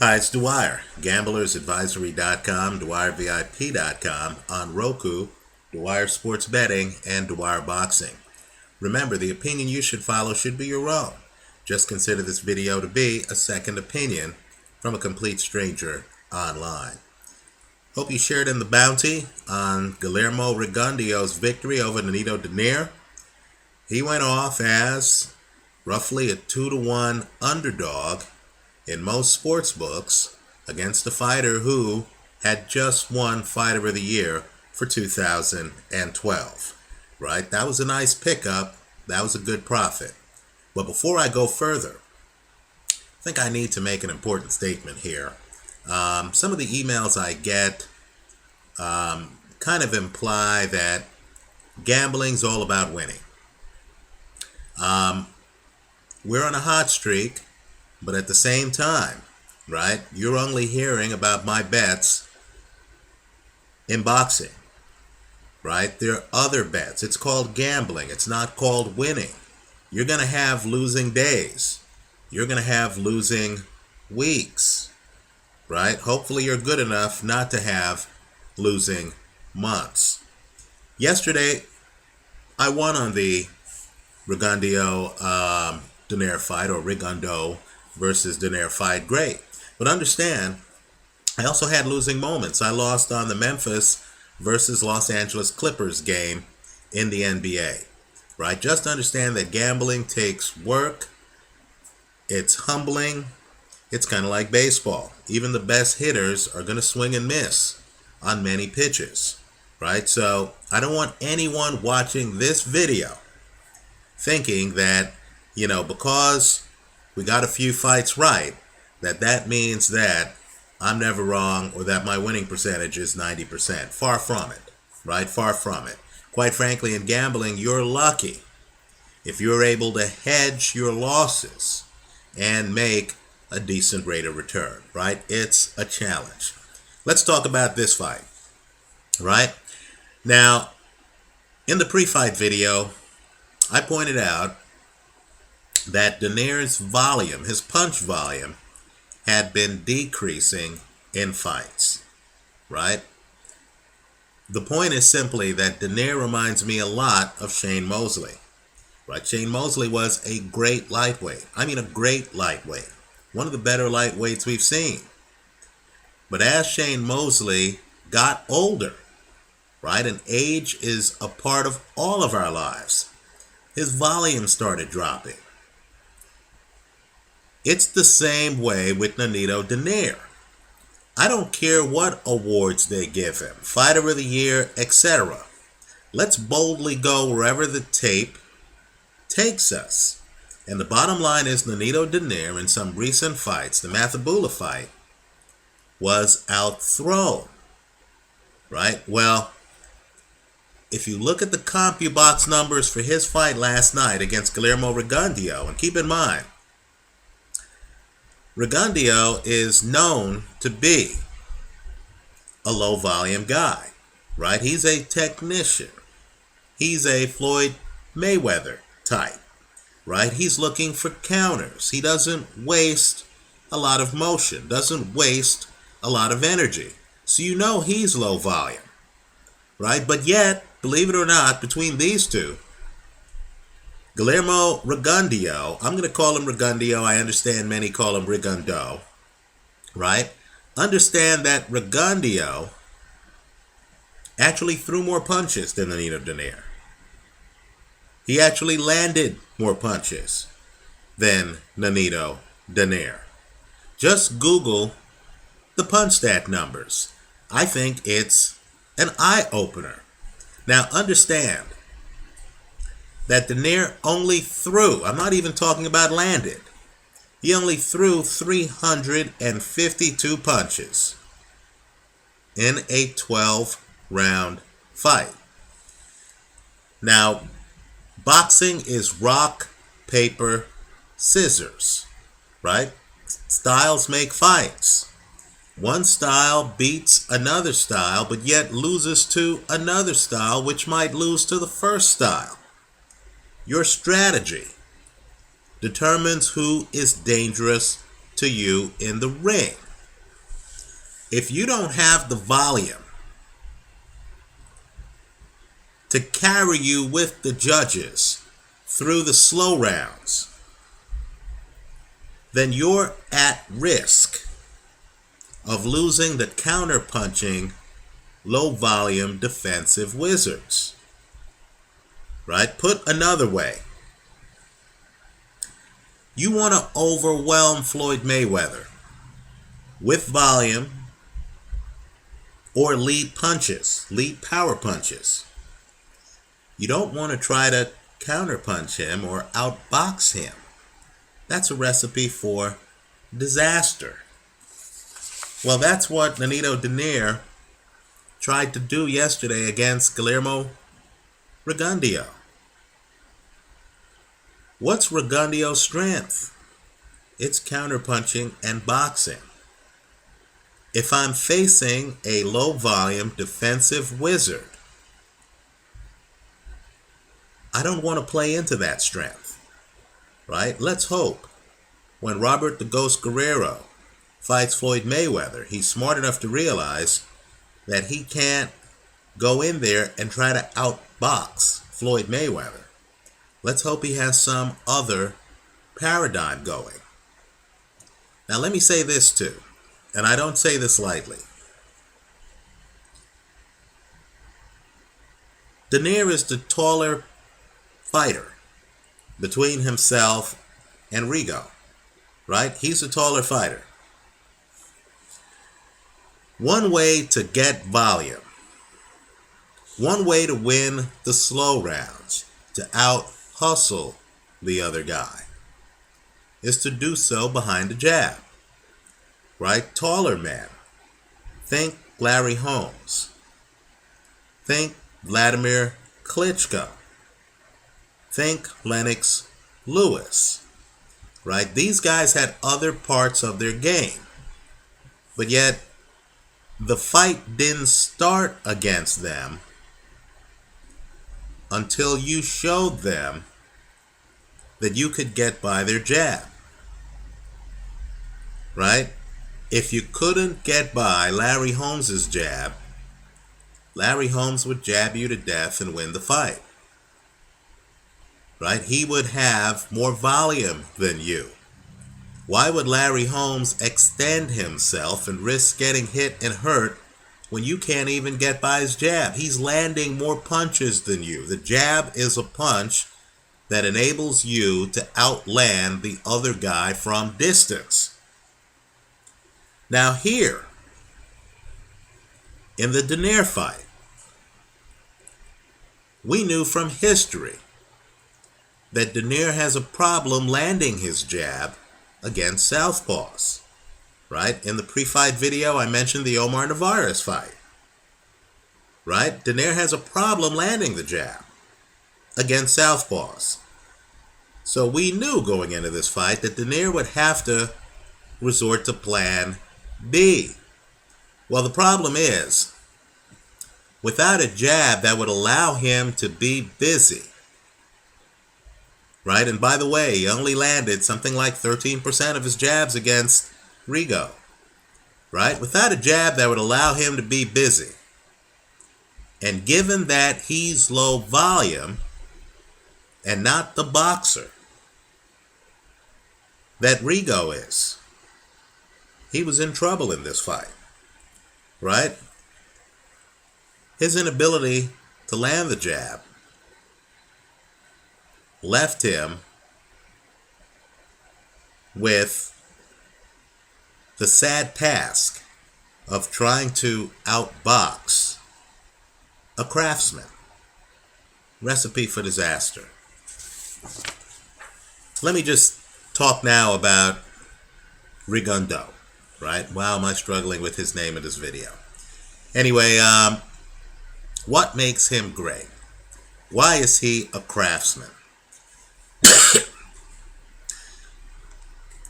Hi, it's Dwyer, gamblersadvisory.com, DwyerVIP.com, on Roku, Dwyer Sports Betting, and Dwyer Boxing. Remember, the opinion you should follow should be your own. Just consider this video to be a second opinion from a complete stranger online. Hope you shared in the bounty on Guillermo Rigondeaux's victory over Nonito Donaire. He went off as roughly a 2-1 underdog in most sports books against a fighter who had just won Fighter of the Year for 2012. Right? That was a nice pickup. That was a good profit. But before I go further, I think I need to make an important statement here. Some of the emails I get kind of imply that gambling's all about winning. We're on a hot streak, but at the same time, right, you're only hearing about my bets in boxing, right? There are other bets. It's called gambling. It's not called winning. You're going to have losing days. You're going to have losing weeks, right? Hopefully you're good enough not to have losing months. Yesterday, I won on the Rigondeaux Donaire fight, or Rigondeaux versus Donaire fight. Great. But understand, I also had losing moments. I lost on the Memphis versus Los Angeles Clippers game in the NBA. Right? Just understand that gambling takes work. It's humbling. It's kind of like baseball. Even the best hitters are going to swing and miss on many pitches. Right? So I don't want anyone watching this video thinking that, because we got a few fights right, that means that I'm never wrong or that my winning percentage is 90%. Far from it, right? Far from it. Quite frankly, in gambling, you're lucky if you're able to hedge your losses and make a decent rate of return, right? It's a challenge. Let's talk about this fight, right? Now, in the pre-fight video, I pointed out that Donaire's volume, his punch volume, had been decreasing in fights, right? The point is simply that Donaire reminds me a lot of Shane Mosley, right? Shane Mosley was a great lightweight. I mean, a great lightweight. One of the better lightweights we've seen. But as Shane Mosley got older, right, and age is a part of all of our lives, his volume started dropping. It's the same way with Nonito Donaire. I don't care what awards they give him, Fighter of the Year, etc. Let's boldly go wherever the tape takes us. And the bottom line is Nonito Donaire in some recent fights, the Mathabula fight, was outthrown. Right? Well, if you look at the CompuBox numbers for his fight last night against Guillermo Rigondeaux, and keep in mind, Rigondeaux is known to be a low-volume guy, right? He's a technician. He's a Floyd Mayweather type, right? He's looking for counters. He doesn't waste a lot of motion, doesn't waste a lot of energy. So you know he's low volume, right? But yet, believe it or not, between these two, Guillermo Rigondeaux, I'm going to call him Rigondeaux. I understand many call him Rigondeaux, right? Understand that Rigondeaux actually threw more punches than Nonito Donaire. He actually landed more punches than Nonito Donaire. Just Google the punch stat numbers. I think it's an eye-opener. Now understand that Donaire only threw, I'm not even talking about landed, he only threw 352 punches in a 12-round fight. Now, boxing is rock, paper, scissors, right? Styles make fights. One style beats another style, but yet loses to another style, which might lose to the first style. Your strategy determines who is dangerous to you in the ring. If you don't have the volume to carry you with the judges through the slow rounds, then you're at risk of losing the counter-punching, low-volume defensive wizards. Right? Put another way, you want to overwhelm Floyd Mayweather with volume or lead punches, lead power punches. You don't want to try to counterpunch him or outbox him. That's a recipe for disaster. Well, that's what Nonito Donaire tried to do yesterday against Guillermo Rigondeaux. What's Rigondeaux's strength? It's counterpunching and boxing. If I'm facing a low-volume defensive wizard, I don't want to play into that strength, right? Let's hope when Robert the Ghost Guerrero fights Floyd Mayweather, he's smart enough to realize that he can't go in there and try to outbox Floyd Mayweather. Let's hope he has some other paradigm going. Now let me say this too, and I don't say this lightly. Donaire is the taller fighter between himself and Rigo, right? He's a taller fighter. One way to get volume, one way to win the slow rounds, to out-hustle the other guy, is to do so behind the jab, right? Taller men. Think Larry Holmes. Think Vladimir Klitschko. Think Lennox Lewis, right? These guys had other parts of their game, but yet the fight didn't start against them until you showed them that you could get by their jab, right? If you couldn't get by Larry Holmes's jab, Larry Holmes would jab you to death and win the fight, right? He would have more volume than you. Why would Larry Holmes extend himself and risk getting hit and hurt when you can't even get by his jab? He's landing more punches than you. The jab is a punch that enables you to outland the other guy from distance. Now here, in the Donaire fight, we knew from history that Donaire has a problem landing his jab against southpaws, right? In the pre-fight video, I mentioned the Omar Narvaez fight, right? Donaire has a problem landing the jab against southpaws. So we knew going into this fight that Donaire would have to resort to plan B. Well, the problem is, without a jab that would allow him to be busy, right? And by the way, he only landed something like 13% of his jabs against Rigo, right? Without a jab that would allow him to be busy, and given that he's low volume and not the boxer that Rigo is, he was in trouble in this fight, right? His inability to land the jab left him with the sad task of trying to outbox a craftsman. Recipe for disaster. Let me just talk now about Rigondeaux, right? Wow, am I struggling with his name in this video. Anyway, what makes him great? Why is he a craftsman?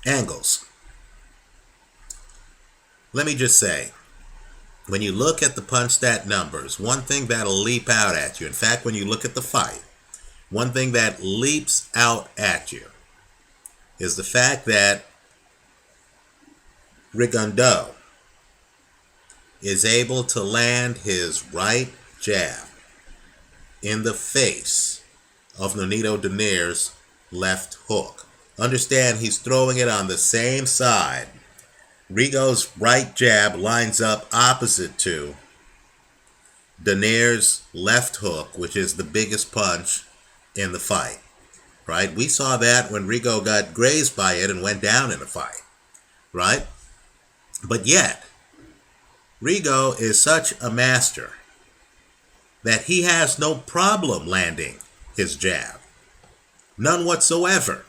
Angles. Let me just say, when you look at the punch stat numbers, one thing that'll leap out at you, in fact, when you look at the fight, one thing that leaps out at you is the fact that Rigondeaux is able to land his right jab in the face of Nonito Donaire's left hook. Understand, he's throwing it on the same side. Rigondeaux's right jab lines up opposite to Donaire's left hook, which is the biggest punch in the fight. Right? We saw that when Rigondeaux got grazed by it and went down in the fight. Right? But yet, Rigondeaux is such a master that he has no problem landing his jab. None whatsoever.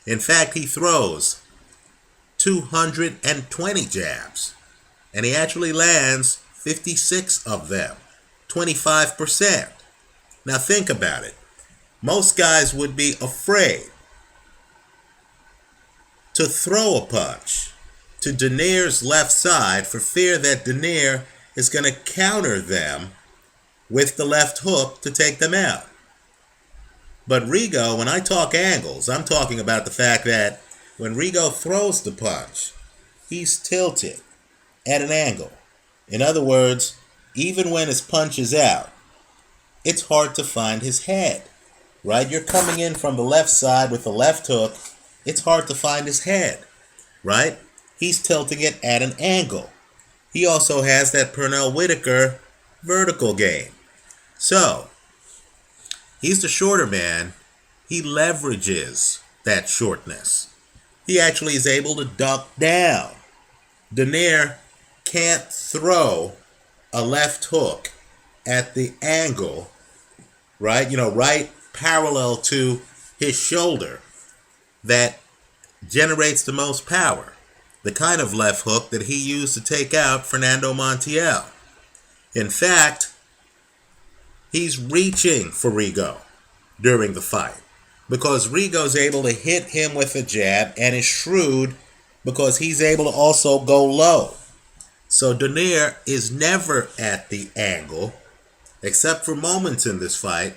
In fact, he throws 220 jabs, and he actually lands 56 of them, 25%. Now think about it. Most guys would be afraid to throw a punch to Donaire's left side for fear that Donaire is going to counter them with the left hook to take them out. But Rigondeaux, when I talk angles, I'm talking about the fact that when Rigondeaux throws the punch, he's tilted at an angle. In other words, even when his punch is out, it's hard to find his head. Right? You're coming in from the left side with the left hook. It's hard to find his head. Right? He's tilting it at an angle. He also has that Pernell Whitaker vertical game. So, he's the shorter man. He leverages that shortness. He actually is able to duck down. Donaire can't throw a left hook at the angle, right? Right parallel to his shoulder that generates the most power. The kind of left hook that he used to take out Fernando Montiel. In fact, he's reaching for Rigondeaux during the fight because Rigondeaux's able to hit him with a jab and is shrewd because he's able to also go low. So Donaire is never at the angle, except for moments in this fight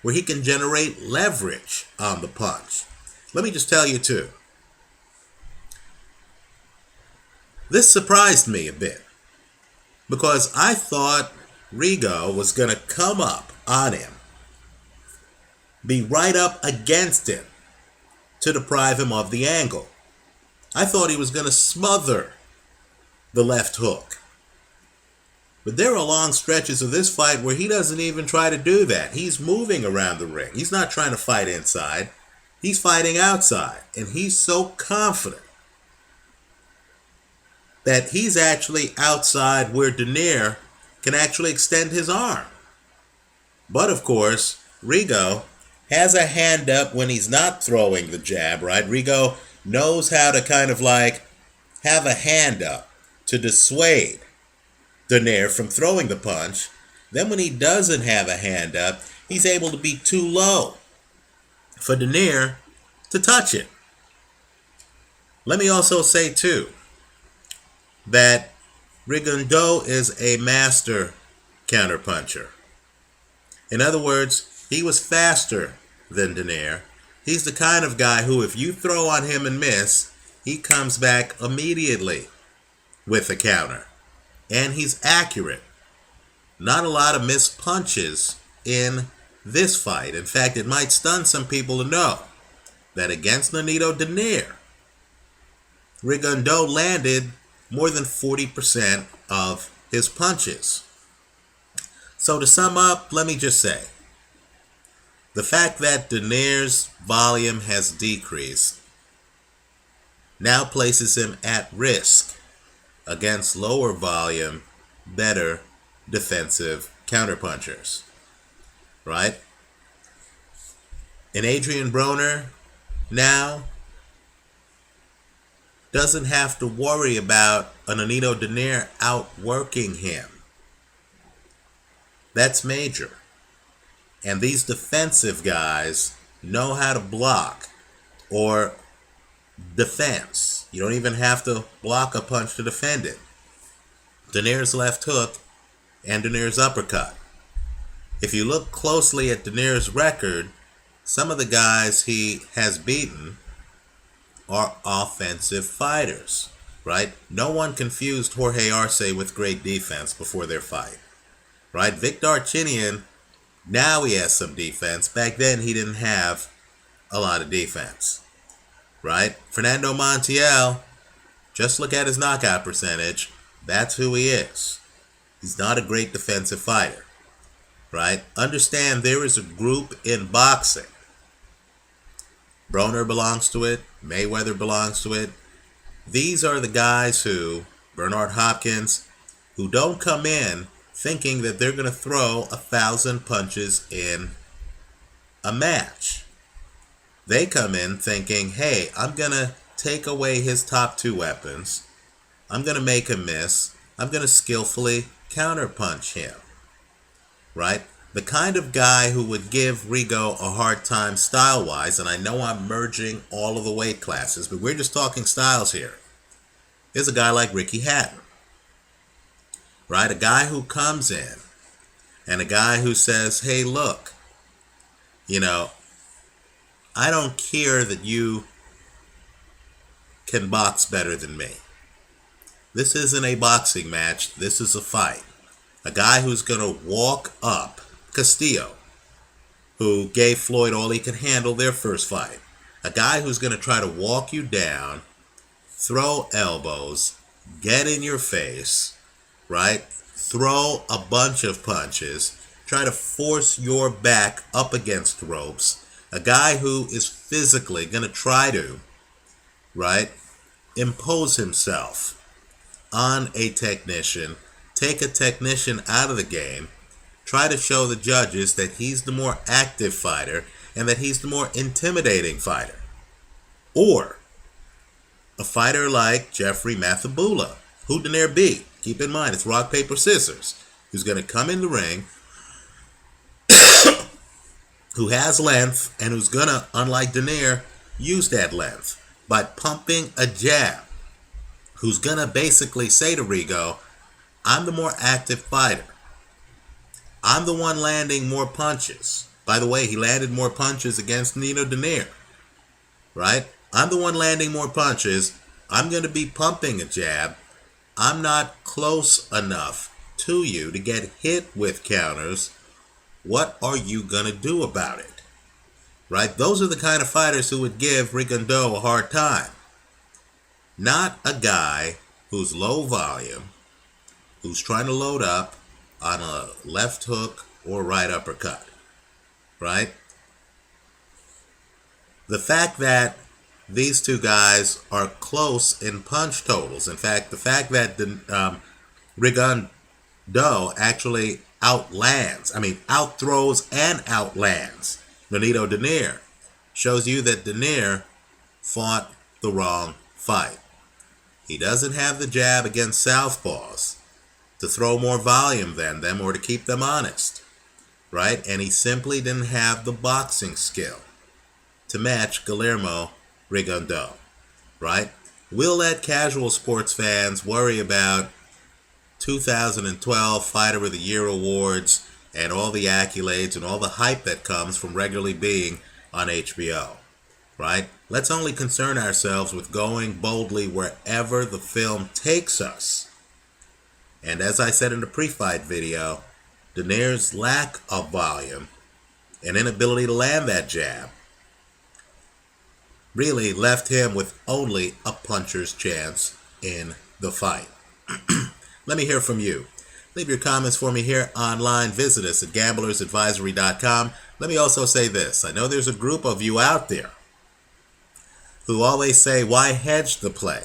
where he can generate leverage on the punch. Let me just tell you too, this surprised me a bit because I thought Rigondeaux was going to come up on him, be right up against him to deprive him of the angle. I thought he was going to smother the left hook. But there are long stretches of this fight where he doesn't even try to do that. He's moving around the ring. He's not trying to fight inside. He's fighting outside. And he's so confident that he's actually outside where Donaire can actually extend his arm. But of course, Rigondeaux has a hand up when he's not throwing the jab, right? Rigondeaux knows how to kind of like have a hand up to dissuade Donaire from throwing the punch. Then when he doesn't have a hand up, he's able to be too low for Donaire to touch it. Let me also say too that Rigondeaux is a master counterpuncher. In other words, he was faster than Donaire. He's the kind of guy who, if you throw on him and miss, he comes back immediately with a counter. And he's accurate. Not a lot of missed punches in this fight. In fact, it might stun some people to know that against Nonito Donaire, Rigondeaux landed more than 40% of his punches. So to sum up, let me just say, the fact that Donaire's volume has decreased now places him at risk against lower volume, better defensive counterpunchers. Right? And Adrian Broner now doesn't have to worry about a Nonito Donaire outworking him. That's major. And these defensive guys know how to block or defense. You don't even have to block a punch to defend it. Donaire's left hook and Donaire's uppercut. If you look closely at Donaire's record, some of the guys he has beaten are offensive fighters, right? No one confused Jorge Arce with great defense before their fight, right? Vic Darchinyan, now he has some defense. Back then, he didn't have a lot of defense, right? Fernando Montiel, just look at his knockout percentage. That's who he is. He's not a great defensive fighter, right? Understand there is a group in boxing. Broner belongs to it. Mayweather belongs to it. These are the guys who, Bernard Hopkins, who don't come in thinking that they're going to throw 1,000 punches in a match. They come in thinking, hey, I'm going to take away his top two weapons. I'm going to make him miss. I'm going to skillfully counterpunch him. Right? The kind of guy who would give Rigo a hard time style-wise, and I know I'm merging all of the weight classes, but we're just talking styles here, is a guy like Ricky Hatton. Right? A guy who comes in and a guy who says, hey, look, I don't care that you can box better than me. This isn't a boxing match. This is a fight. A guy who's going to walk up, Castillo, who gave Floyd all he could handle their first fight. A guy who's going to try to walk you down, throw elbows, get in your face, right? Throw a bunch of punches, try to force your back up against ropes. A guy who is physically going to try to, right, impose himself on a technician, take a technician out of the game, try to show the judges that he's the more active fighter and that he's the more intimidating fighter. Or a fighter like Jeffrey Mathebula, who Donaire beat. Keep in mind, it's rock, paper, scissors. Who's going to come in the ring, who has length, and who's going to, unlike Donaire, use that length by pumping a jab. Who's going to basically say to Rigo, I'm the more active fighter. I'm the one landing more punches. By the way, he landed more punches against Nonito Donaire. Right? I'm the one landing more punches. I'm going to be pumping a jab. I'm not close enough to you to get hit with counters. What are you going to do about it? Right? Those are the kind of fighters who would give Rigondeaux a hard time. Not a guy who's low volume, who's trying to load up on a left hook or right uppercut. Right? The fact that these two guys are close in punch totals. In fact, the fact that Rigondeaux actually outthrows and outlands Nonito Donaire shows you that Donaire fought the wrong fight. He doesn't have the jab against southpaws to throw more volume than them or to keep them honest, right? And he simply didn't have the boxing skill to match Guillermo Rigondeaux, right? We'll let casual sports fans worry about 2012 Fighter of the Year awards and all the accolades and all the hype that comes from regularly being on HBO, right? Let's only concern ourselves with going boldly wherever the film takes us. And as I said in the pre-fight video, Donaire's lack of volume and inability to land that jab really left him with only a puncher's chance in the fight. Let me hear from you. Leave your comments for me here online. Visit us at gamblersadvisory.com. Let me also say this. I know there's a group of you out there who always say, why hedge the play?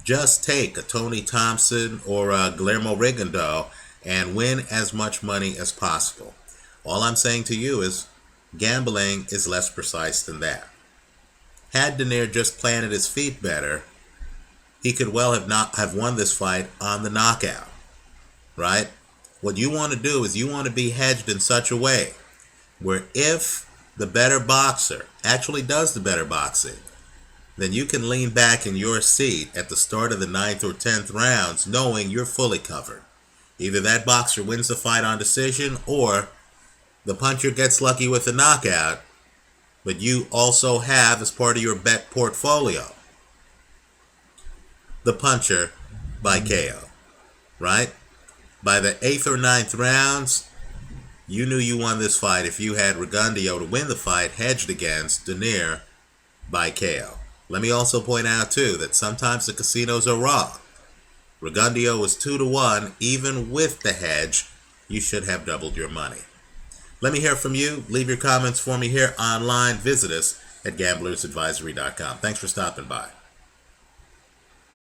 Just take a Tony Thompson or a Guillermo Rigondeaux and win as much money as possible. All I'm saying to you is gambling is less precise than that. Had Donaire just planted his feet better, he could well have won this fight on the knockout, right? What you want to do is you want to be hedged in such a way where if the better boxer actually does the better boxing, then you can lean back in your seat at the start of the 9th or 10th rounds knowing you're fully covered. Either that boxer wins the fight on decision or the puncher gets lucky with a knockout, but you also have as part of your bet portfolio the puncher by KO, right? By the 8th or 9th rounds, you knew you won this fight if you had Rigondeaux to win the fight hedged against Donaire by KO. Let me also point out, too, that sometimes the casinos are wrong. Rigondeaux was 2-1, even with the hedge. You should have doubled your money. Let me hear from you. Leave your comments for me here online. Visit us at gamblersadvisory.com. Thanks for stopping by.